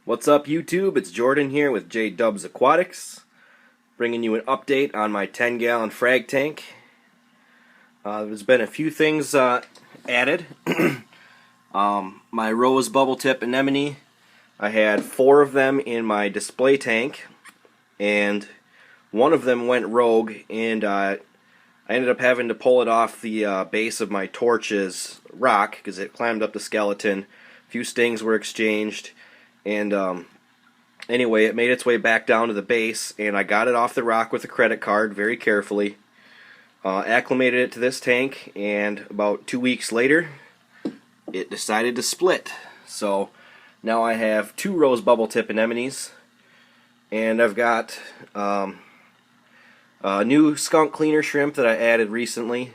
What's up, YouTube? It's Jordan here with J Dubs Aquatics, bringing you an update on my 10-gallon frag tank. There's been a few things added. My rose bubble tip anemone, I had 4 of them in my display tank, and one of them went rogue, and I ended up having to pull it off the base of my torch's rock because it climbed up the skeleton. A few stings were exchanged. And anyway, it made its way back down to the base, and I got it off the rock with a credit card very carefully. Acclimated it to this tank, and about 2 weeks later, it decided to split. So now I have 2 rose bubble tip anemones, and I've got a new skunk cleaner shrimp that I added recently.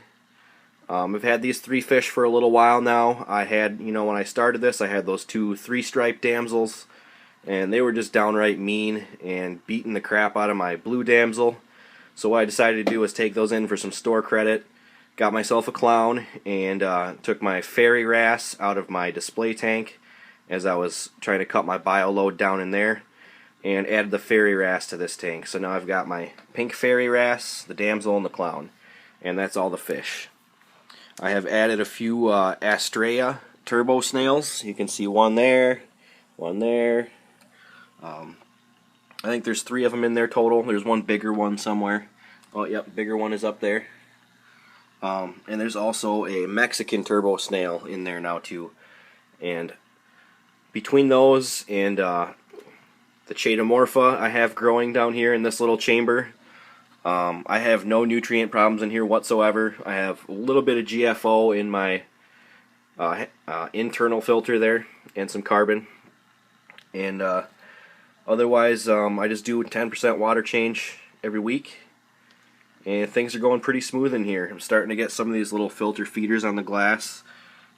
I've had these 3 fish for a little while now. I had, when I started this, I had those 2 3-striped damsels, and they were just downright mean and beating the crap out of my blue damsel. So what I decided to do was take those in for some store credit. Got myself a clown and took my fairy wrasse out of my display tank as I was trying to cut my bio load down in there, and added the fairy wrasse to this tank. So now I've got my pink fairy wrasse, the damsel, and the clown, and that's all the fish. I have added a few Astrea turbo snails. You can see one there, one there. I think there's 3 of them in there total. There's one bigger one somewhere. Oh, yep, bigger one is up there. And there's also a Mexican turbo snail in there now too. And between those and the chaetomorpha I have growing down here in this little chamber, I have no nutrient problems in here whatsoever. I have a little bit of GFO in my internal filter there, and some carbon. And otherwise, I just do 10% water change every week, and things are going pretty smooth in here. I'm starting to get some of these little filter feeders on the glass.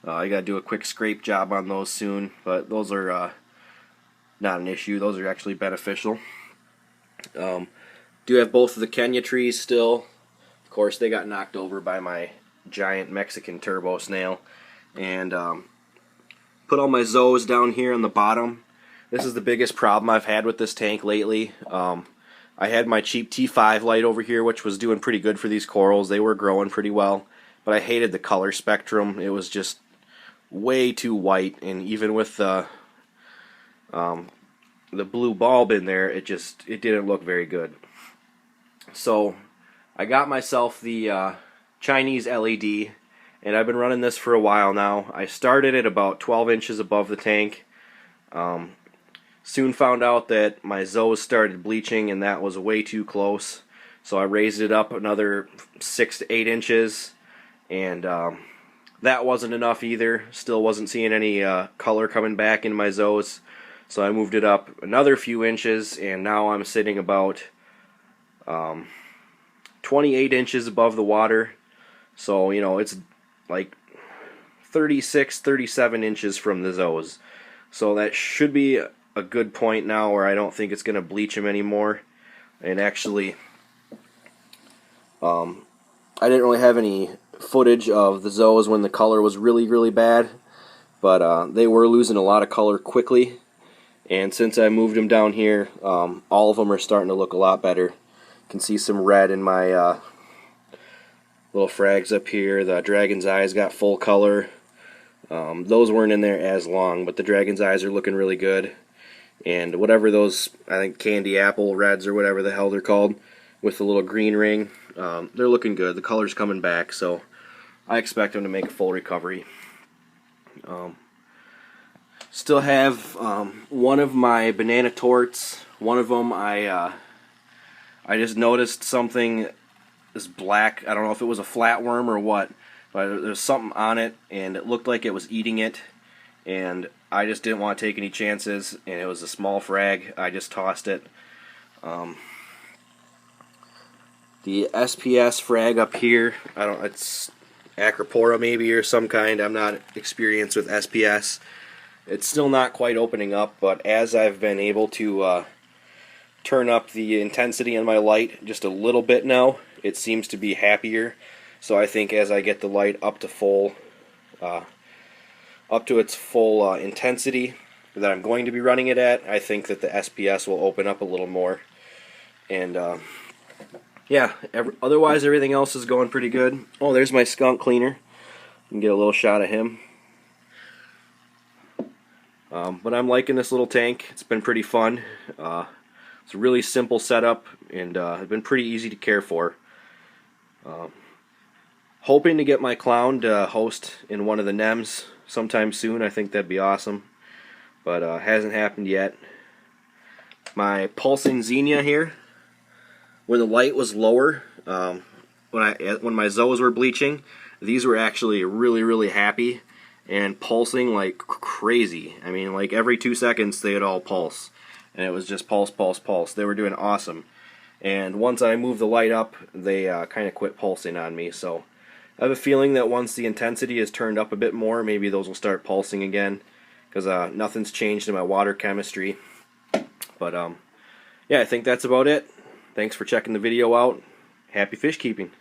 I got to do a quick scrape job on those soon, but those are not an issue. Those are actually beneficial. Do have both of the Kenya trees still. Of course, they got knocked over by my giant Mexican turbo snail. And put all my zoas down here on the bottom. This is the biggest problem I've had with this tank lately. I had my cheap T5 light over here, which was doing pretty good for these corals. They were growing pretty well, but I hated the color spectrum. It was just way too white, and even with the blue bulb in there, it didn't look very good. So I got myself the Chinese LED, and I've been running this for a while now. I started it about 12 inches above the tank. Soon found out that my zoas started bleaching, and that was way too close. So I raised it up another 6 to 8 inches, and that wasn't enough either. Still wasn't seeing any color coming back in my zoas. So I moved it up another few inches, and now I'm sitting about 28 inches above the water. So, it's like 36, 37 inches from the zoas. So that should be a good point now where I don't think it's going to bleach them anymore. And actually, I didn't really have any footage of the zoas when the color was really, really bad. But they were losing a lot of color quickly. And since I moved them down here, all of them are starting to look a lot better. You can see some red in my little frags up here. The dragon's eyes got full color. Those weren't in there as long, but the dragon's eyes are looking really good. And whatever those, I think candy apple reds or whatever the hell they're called, with the little green ring, they're looking good. The color's coming back, so I expect them to make a full recovery. Still have one of my banana torts. One of them I just noticed something is black. I don't know if it was a flatworm or what, but there's something on it, and it looked like it was eating it, and I just didn't want to take any chances, and it was a small frag. I just tossed it. The SPS frag up here, it's Acropora maybe or some kind. I'm not experienced with SPS. It's still not quite opening up, but as I've been able to turn up the intensity on my light just a little bit now, it seems to be happier. So I think as I get the light up to its full intensity, that I'm going to be running it at, I think that the SPS will open up a little more. And yeah, otherwise everything else is going pretty good. Oh, there's my skunk cleaner. You can get a little shot of him. But I'm liking this little tank. It's been pretty fun. It's a really simple setup, and it's been pretty easy to care for. Hoping to get my clown to host in one of the NEMs sometime soon. I think that'd be awesome, but hasn't happened yet. My pulsing Xenia here, when the light was lower, when my zoas were bleaching, these were actually really happy and pulsing like crazy. I mean, like every 2 seconds they'd all pulse, and it was just pulse. They were doing awesome. And once I moved the light up, they kind of quit pulsing on me. So I have a feeling that once the intensity is turned up a bit more, maybe those will start pulsing again, because nothing's changed in my water chemistry. But yeah, I think that's about it. Thanks for checking the video out. Happy fish keeping.